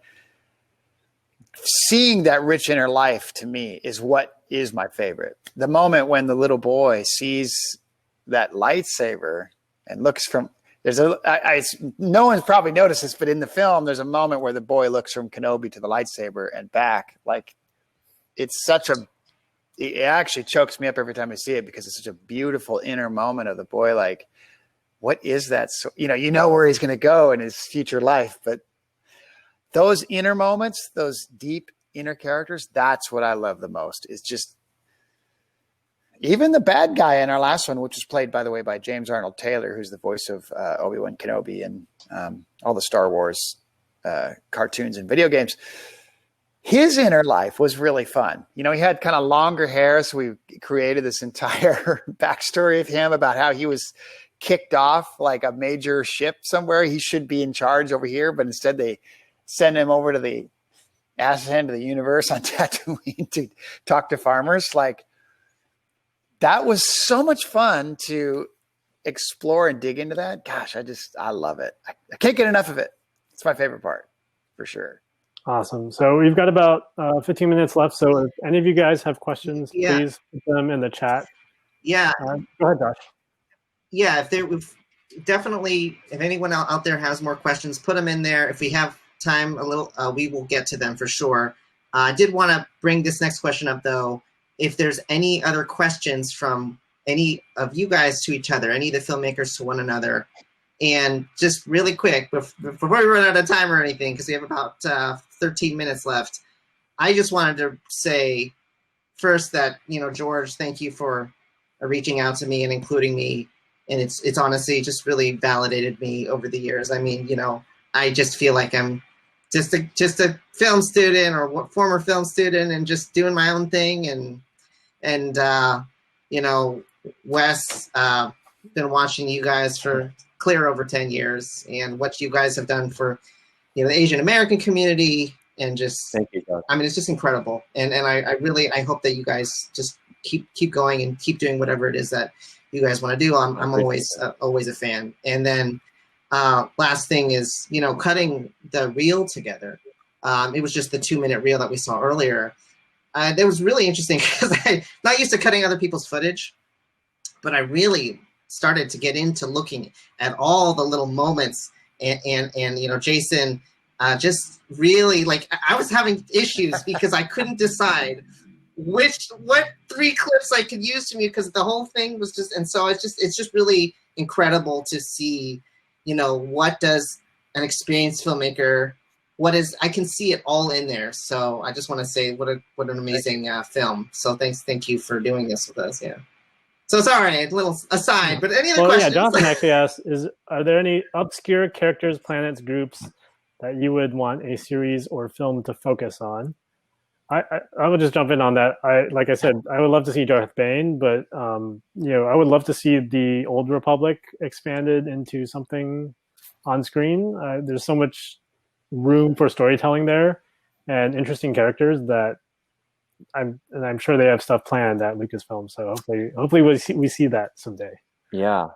seeing that rich inner life, to me, is what is my favorite. The moment when the little boy sees that lightsaber and looks from, no one's probably noticed this, but in the film, there's a moment where the boy looks from Kenobi to the lightsaber and back. Like, it actually chokes me up every time I see it, because it's such a beautiful inner moment of the boy. Like, what is that? So, you know where he's going to go in his future life, but those inner moments, those deep inner characters, that's what I love the most. It's just, even the bad guy in our last one, which was played, by the way, by James Arnold Taylor, who's the voice of Obi-Wan Kenobi and all the Star Wars cartoons and video games. His inner life was really fun. You know, he had kind of longer hair, so we created this entire backstory of him about how he was kicked off like a major ship somewhere. He should be in charge over here, but instead they send him over to the ass end of the universe on Tatooine to talk to farmers. Like, that was so much fun to explore and dig into that. Gosh, I love it. I can't get enough of it. It's my favorite part, for sure. Awesome. So we've got about 15 minutes left. So if any of you guys have questions, please put them in the chat. Yeah. Go ahead, Josh. Yeah, if anyone out there has more questions, put them in there. If we have time, we will get to them for sure. I did want to bring this next question up, though. If there's any other questions from any of you guys to each other, any of the filmmakers to one another, and just really quick, before we run out of time or anything, because we have about 13 minutes left, I just wanted to say first that, George, thank you for reaching out to me and including me. And it's honestly just really validated me over the years. I mean, I just feel like I'm just a film student or former film student and just doing my own thing. And Wes, been watching you guys for clear over 10 years, and what you guys have done for, the Asian American community, and just, thank you, Doug. I mean, it's just incredible. And I really hope that you guys just keep going and keep doing whatever it is that you guys want to do. I'm always a fan. And then last thing is, cutting the reel together. It was just the 2-minute reel that we saw earlier. That was really interesting, because I'm not used to cutting other people's footage, but I really started to get into looking at all the little moments, and Jason, just really, like, I was having issues because I couldn't decide what 3 clips I could use to me, because the whole thing was just, and so it's just really incredible to see, what does an experienced filmmaker, I can see it all in there. So I just want to say what an amazing film. So thank you for doing this with us. Yeah. So sorry, a little aside, but any other questions? Yeah, Jonathan actually asked, are there any obscure characters, planets, groups that you would want a series or film to focus on? I would just jump in on that. Like I said, I would love to see Darth Bane, but I would love to see the Old Republic expanded into something on screen. There's so much room for storytelling there and interesting characters that I'm sure they have stuff planned at Lucasfilm. So hopefully we see that someday. Yeah.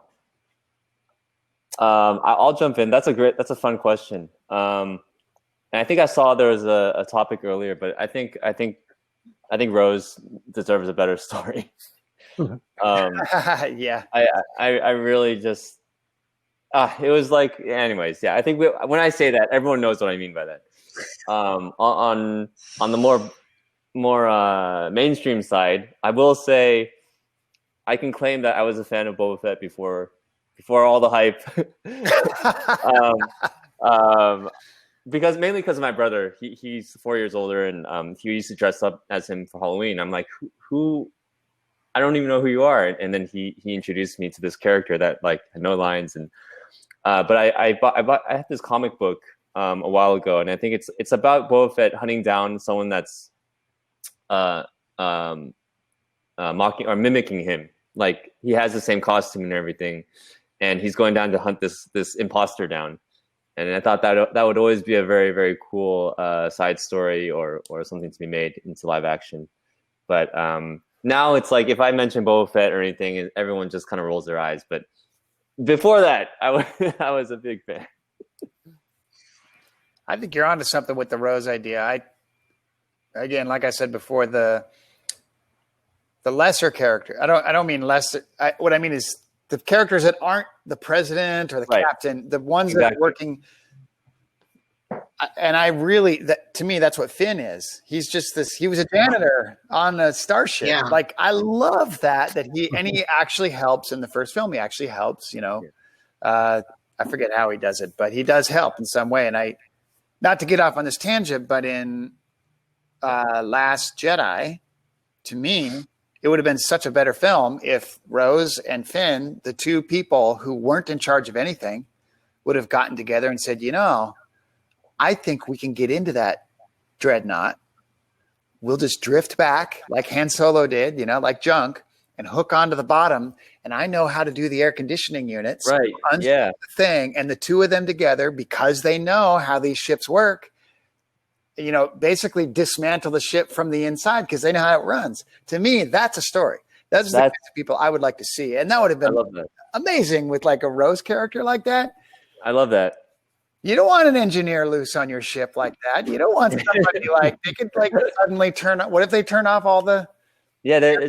I'll jump in. That's a fun question. And I think I saw there was a topic earlier, but I think Rose deserves a better story. Yeah. I really just, It was like, anyways, yeah. I think when I say that, everyone knows what I mean by that. On the more mainstream side, I will say I can claim that I was a fan of Boba Fett before all the hype. Mainly because of my brother. He's 4 years older, and he used to dress up as him for Halloween. I'm like, who? I don't even know who you are. And then he introduced me to this character that like had no lines. And but I had this comic book a while ago, and I think it's about Boba Fett hunting down someone that's mocking or mimicking him. Like he has the same costume and everything, and he's going down to hunt this imposter down. And I thought that would always be a very, very cool side story or something to be made into live action. But now it's like if I mention Boba Fett or anything, everyone just kind of rolls their eyes. But before that, I was a big fan. I think you're onto something with the Rose idea. Again, like I said before, the lesser character. I don't mean lesser. What I mean is the characters that aren't the president or the captain, the ones that are working. And to me, that's what Finn is. He's just he was a janitor on a starship. Yeah. Like, I love that he actually helps in the first film. He actually helps, I forget how he does it, but he does help in some way. And not to get off on this tangent, but in Last Jedi, to me, it would have been such a better film if Rose and Finn, the two people who weren't in charge of anything, would have gotten together and said, I think we can get into that dreadnought. We'll just drift back like Han Solo did, like junk, and hook onto the bottom. And I know how to do the air conditioning units. Right. Yeah. The thing, and the two of them together, because they know how these ships work, basically dismantle the ship from the inside because they know how it runs. To me, that's a story. That's the kinds of people I would like to see. And that would have been amazing with like a Rose character like that. I love that. You don't want an engineer loose on your ship like that. You don't want somebody they could suddenly turn. What if they turn off all the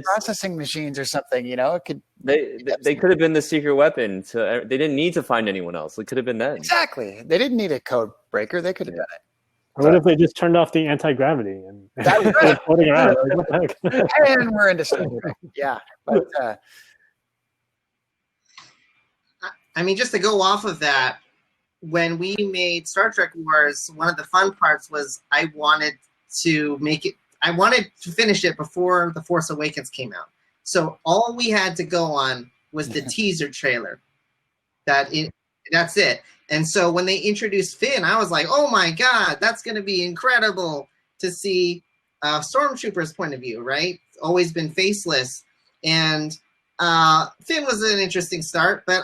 processing machines or something? It could. They could have been the secret weapon. They didn't need to find anyone else. It could have been that. Exactly. They didn't need a code breaker. They could have done it. Or what if they just turned off the anti-gravity and floating around? Like, and we're into Star Trek. Yeah. But, I mean, just to go off of that, when we made Star Trek Wars, one of the fun parts was I wanted to finish it before The Force Awakens came out. So all we had to go on was the teaser trailer. That's it. And so when they introduced Finn, I was like, oh my God, that's going to be incredible to see Stormtrooper's point of view, right? Always been faceless. And Finn was an interesting start, but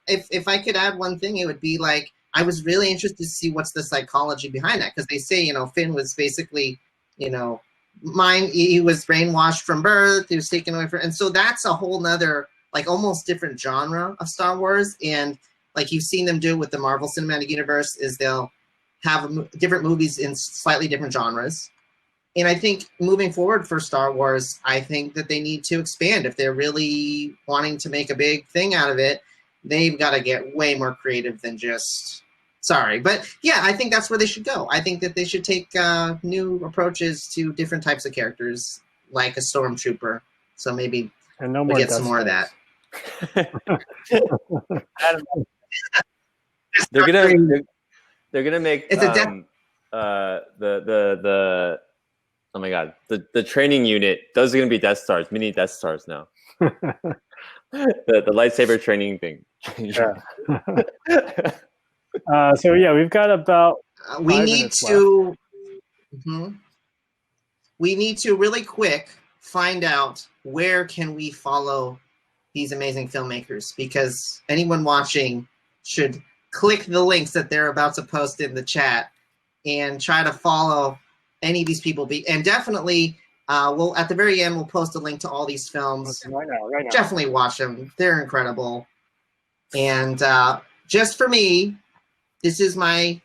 if I could add one thing, it would be like, I was really interested to see what's the psychology behind that. Because they say, Finn was basically, he was brainwashed from birth. He was taken away from, and so that's a whole nother, like almost different genre of Star Wars. And like you've seen them do with the Marvel Cinematic Universe, is they'll have different movies in slightly different genres. And I think moving forward for Star Wars, I think that they need to expand. If they're really wanting to make a big thing out of it, they've got to get way more creative than just, sorry. But yeah, I think that's where they should go. I think that they should take new approaches to different types of characters, like a Stormtrooper. So maybe we'll get some more of that. They're gonna make the oh my God, the training unit. Those are gonna be Death Stars, mini Death Stars now. the lightsaber training thing. Yeah. So yeah, we've got about we need to really quick find out where can we follow these amazing filmmakers, because anyone watching should click the links that they're about to post in the chat and try to follow any of these people. And definitely, we'll at the very end, we'll post a link to all these films. Okay, right now. Definitely watch them. They're incredible. And just for me, this is my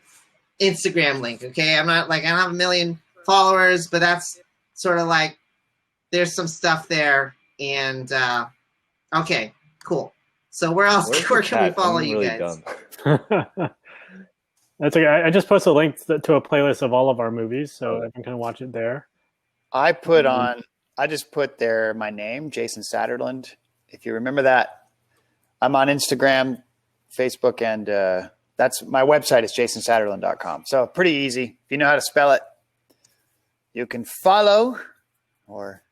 Instagram link. Okay, I don't have a million followers, but that's sort of like there's some stuff there. And okay, cool. So where can we follow I'm you really guys? dumb. That's okay. I just posted a link to a playlist of all of our movies, so everyone can watch it there. I just put there my name, Jason Satterlund. If you remember that, I'm on Instagram, Facebook, and that's my website is jasonsatterlund.com. So pretty easy. If you know how to spell it, you can follow. Or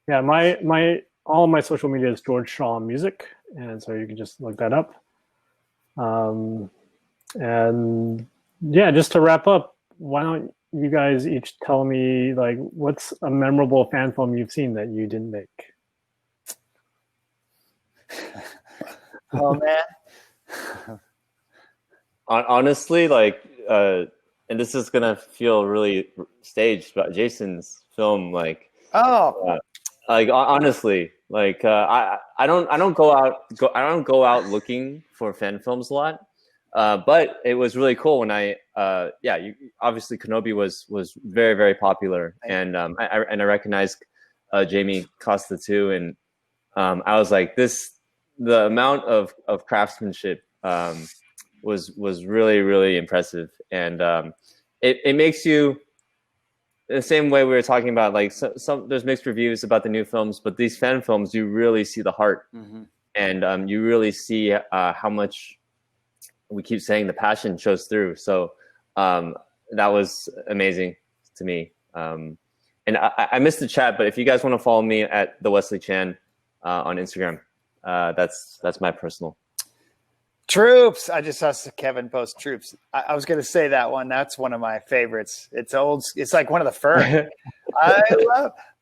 yeah, my all of my social media is George Shaw Music, and so you can just look that up. And yeah, just to wrap up, why don't you guys each tell me like what's a memorable fan film you've seen that you didn't make? Oh man. Honestly, like, and this is gonna feel really staged, but Jason's film, like, honestly, like, I don't go out looking for fan films a lot, but it was really cool when obviously Kenobi was very, very popular, and I recognized Jamie Costa too, and I was like, the amount of craftsmanship was really, really impressive, and it makes you, the same way we were talking about, like, some there's mixed reviews about the new films, but these fan films, you really see the heart, and you really see how much, we keep saying, the passion shows through. So that was amazing to me. And I missed the chat, but if you guys want to follow me at the Wesley Chan on Instagram, that's my personal. Troops. I just saw Kevin post Troops. I was going to say that one. That's one of my favorites. It's old. It's like one of the first.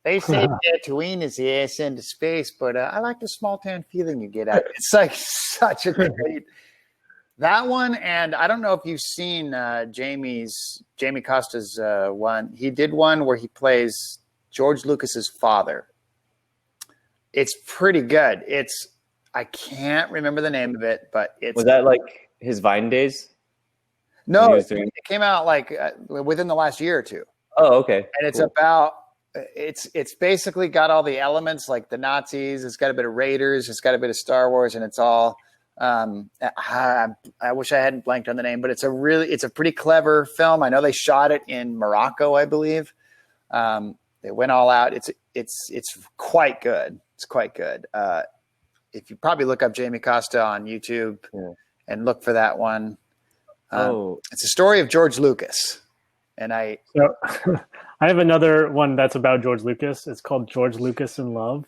They say Tatooine is the ass end of space, but I like the small town feeling you get out. It's like such a great, that one. And I don't know if you've seen Jamie Costa's one. He did one where he plays George Lucas's father. It's pretty good. I can't remember the name of it, but was that like his Vine days? No, it came out like within the last year or two. Oh, okay. And it's about, it's basically got all the elements, like the Nazis. It's got a bit of Raiders. It's got a bit of Star Wars, and it's all. I wish I hadn't blanked on the name, but it's a pretty clever film. I know they shot it in Morocco, I believe. They went all out. It's quite good. It's quite good. If you probably look up Jamie Costa on YouTube and look for that one. It's a story of George Lucas. And I have another one that's about George Lucas. It's called George Lucas in Love.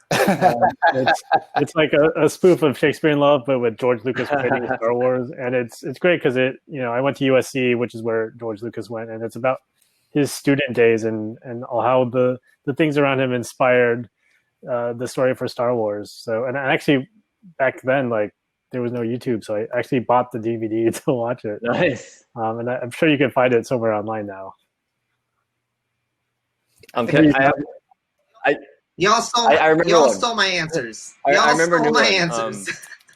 It's like a spoof of Shakespeare in Love, but with George Lucas writing Star Wars. And it's great because I went to USC, which is where George Lucas went, and it's about his student days and how the things around him inspired the story for Star Wars. So, and actually back then, like, there was no YouTube, so I actually bought the DVD to watch it. Nice. And I'm sure you can find it somewhere online now. Y'all stole my answers. I remember my answers.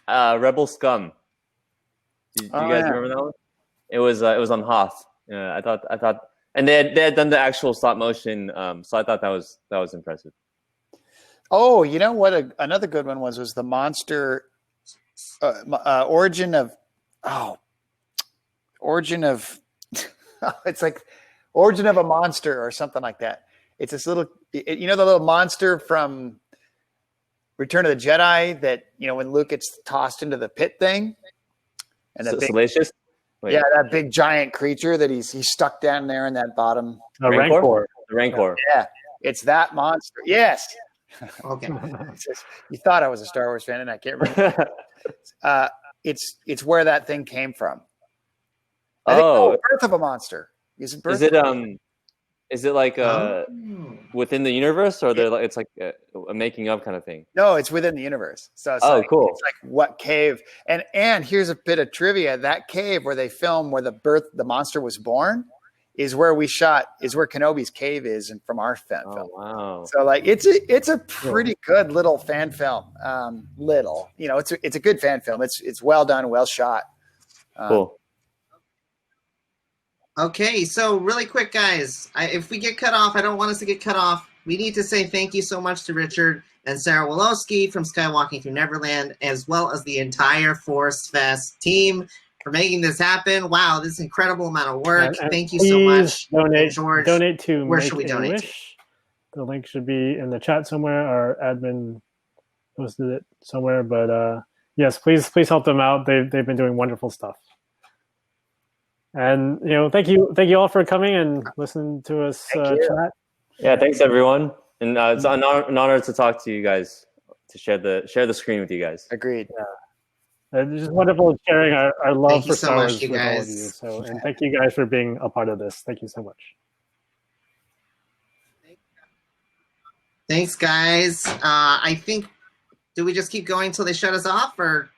Rebel Scum. Do you guys remember that one? It was on Hoth. I thought, and they had done the actual stop motion. So I thought that was impressive. Oh, you know what? Another good one was the monster origin of. It's like Origin of a Monster or something like that. It's this little, the little monster from Return of the Jedi that, when Luke gets tossed into the pit thing, and Salacious. Yeah, that big giant creature that he's stuck down there in that bottom. Rancor. The Rancor. Yeah, it's that monster. Yes. Okay. You thought I was a Star Wars fan, and I can't remember. It's where that thing came from. Birth of a Monster. Is it like within the universe, or it's like a making of kind of thing? No, it's within the universe. So it's cool. It's like what cave? And here's a bit of trivia: that cave where they film where the monster was born is where Kenobi's cave is, and from our fan film. Wow! So like it's a pretty good little fan film. It's a good fan film. It's well done, well shot. Cool. Okay, so really quick, guys. If we get cut off, I don't want us to get cut off. We need to say thank you so much to Richard and Sarah Wolowski from Skywalking Through Neverland, as well as the entire Force Fest team for making this happen. Wow, this incredible amount of work. Thank you so much. Donate, George, donate to where Make should we a donate Wish. The link should be in the chat somewhere. Our admin posted it somewhere, but yes, please help them out. They've been doing wonderful stuff. And thank you all for coming and listening to us chat. Yeah, thanks everyone, and it's an honor to talk to you guys, to share the screen with you guys. Agreed. Yeah. It's just wonderful sharing our love for Star Wars with all of you. So, and thank you guys for being a part of this. Thank you so much. Thanks, guys. I think, do we just keep going till they shut us off, or?